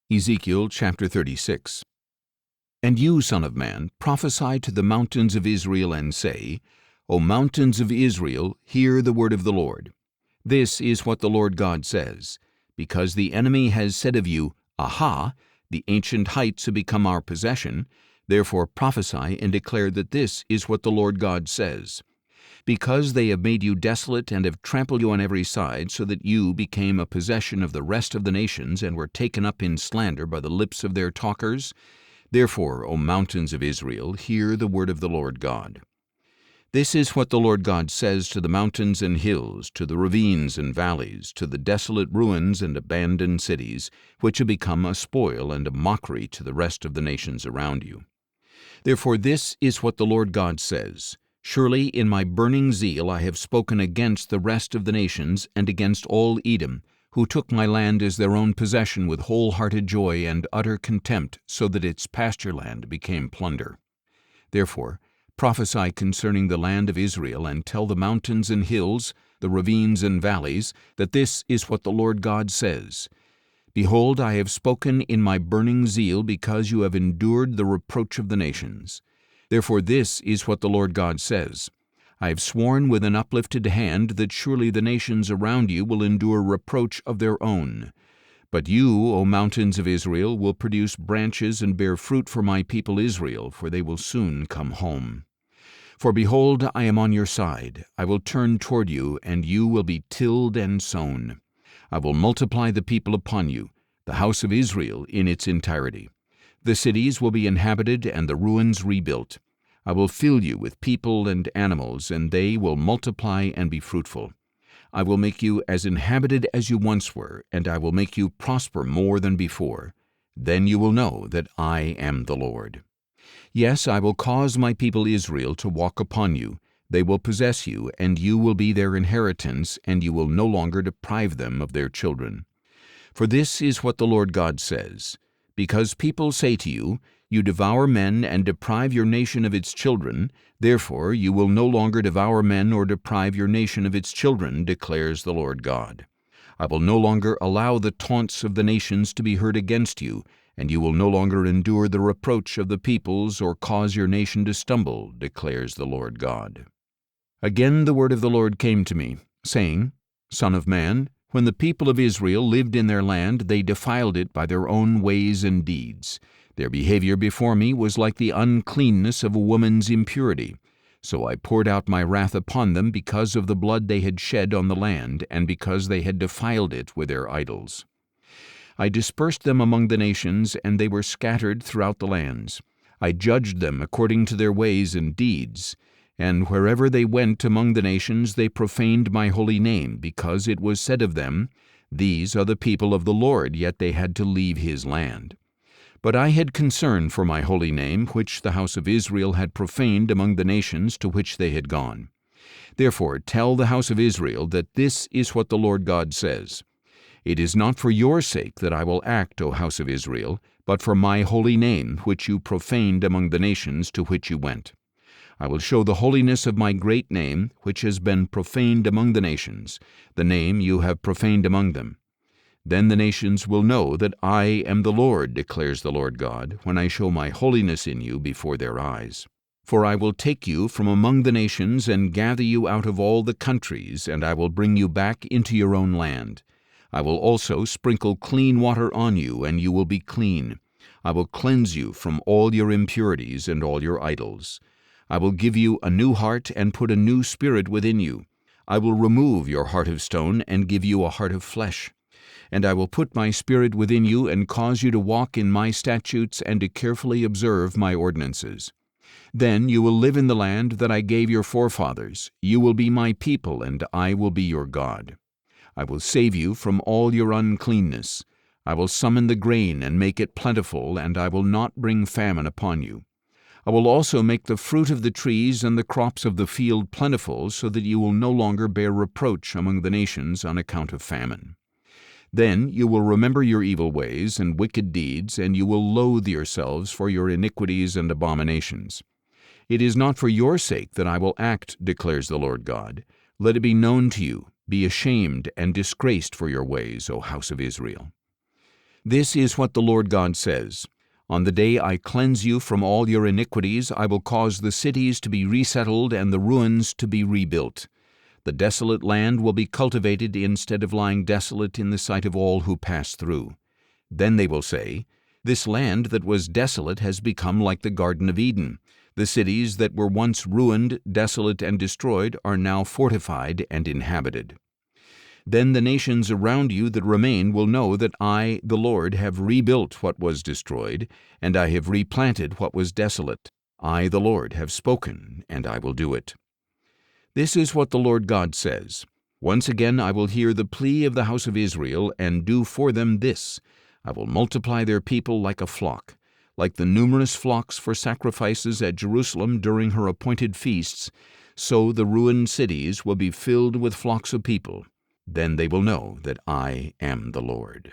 Ezekiel chapter 36. And you, son of man, prophesy to the mountains of Israel, and say, O mountains of Israel, hear the word of the Lord. This is what the Lord God says, because the enemy has said of you, Aha, the ancient heights have become our possession, therefore prophesy and declare that this is what the Lord God says. Because they have made you desolate and have trampled you on every side, so that you became a possession of the rest of the nations and were taken up in slander by the lips of their talkers, therefore, O mountains of Israel, hear the word of the Lord God. This is what the Lord God says to the mountains and hills, to the ravines and valleys, to the desolate ruins and abandoned cities, which have become a spoil and a mockery to the rest of the nations around you. Therefore this is what the Lord God says, Surely in my burning zeal I have spoken against the rest of the nations and against all Edom, who took my land as their own possession with wholehearted joy and utter contempt, so that its pasture land became plunder. Therefore, prophesy concerning the land of Israel, and tell the mountains and hills, the ravines and valleys, that this is what the Lord God says. Behold, I have spoken in my burning zeal, because you have endured the reproach of the nations. Therefore this is what the Lord God says. I have sworn with an uplifted hand that surely the nations around you will endure reproach of their own. But you, O mountains of Israel, will produce branches and bear fruit for my people Israel, for they will soon come home. For behold, I am on your side. I will turn toward you, and you will be tilled and sown. I will multiply the people upon you, the house of Israel in its entirety. The cities will be inhabited and the ruins rebuilt. I will fill you with people and animals, and they will multiply and be fruitful. I will make you as inhabited as you once were, and I will make you prosper more than before. Then you will know that I am the Lord. Yes, I will cause my people Israel to walk upon you. They will possess you, and you will be their inheritance, and you will no longer deprive them of their children. For this is what the Lord God says. Because people say to you, You devour men and deprive your nation of its children, therefore you will no longer devour men or deprive your nation of its children, declares the Lord God. I will no longer allow the taunts of the nations to be heard against you, and you will no longer endure the reproach of the peoples or cause your nation to stumble, declares the Lord God. Again the word of the Lord came to me, saying, Son of man, when the people of Israel lived in their land, they defiled it by their own ways and deeds. Their behavior before me was like the uncleanness of a woman's impurity. So I poured out my wrath upon them because of the blood they had shed on the land, and because they had defiled it with their idols. I dispersed them among the nations, and they were scattered throughout the lands. I judged them according to their ways and deeds. And wherever they went among the nations, they profaned my holy name, because it was said of them, These are the people of the Lord, yet they had to leave his land. But I had concern for my holy name, which the house of Israel had profaned among the nations to which they had gone. Therefore tell the house of Israel that this is what the Lord God says. It is not for your sake that I will act, O house of Israel, but for my holy name, which you profaned among the nations to which you went. I will show the holiness of my great name, which has been profaned among the nations, the name you have profaned among them. Then the nations will know that I am the Lord, declares the Lord God, when I show my holiness in you before their eyes. For I will take you from among the nations and gather you out of all the countries, and I will bring you back into your own land. I will also sprinkle clean water on you, and you will be clean. I will cleanse you from all your impurities and all your idols. I will give you a new heart and put a new spirit within you. I will remove your heart of stone and give you a heart of flesh. And I will put my spirit within you and cause you to walk in my statutes and to carefully observe my ordinances. Then you will live in the land that I gave your forefathers. You will be my people, and I will be your God. I will save you from all your uncleanness. I will summon the grain and make it plentiful, and I will not bring famine upon you. I will also make the fruit of the trees and the crops of the field plentiful, so that you will no longer bear reproach among the nations on account of famine. Then you will remember your evil ways and wicked deeds, and you will loathe yourselves for your iniquities and abominations. It is not for your sake that I will act, declares the Lord God. Let it be known to you, be ashamed and disgraced for your ways, O house of Israel. This is what the Lord God says. On the day I cleanse you from all your iniquities, I will cause the cities to be resettled and the ruins to be rebuilt. The desolate land will be cultivated instead of lying desolate in the sight of all who pass through. Then they will say, "This land that was desolate has become like the Garden of Eden. The cities that were once ruined, desolate, and destroyed are now fortified and inhabited." Then the nations around you that remain will know that I, the Lord, have rebuilt what was destroyed, and I have replanted what was desolate. I, the Lord, have spoken, and I will do it. This is what the Lord God says. Once again I will hear the plea of the house of Israel, and do for them this: I will multiply their people like a flock. Like the numerous flocks for sacrifices at Jerusalem during her appointed feasts, so the ruined cities will be filled with flocks of people. Then they will know that I am the Lord.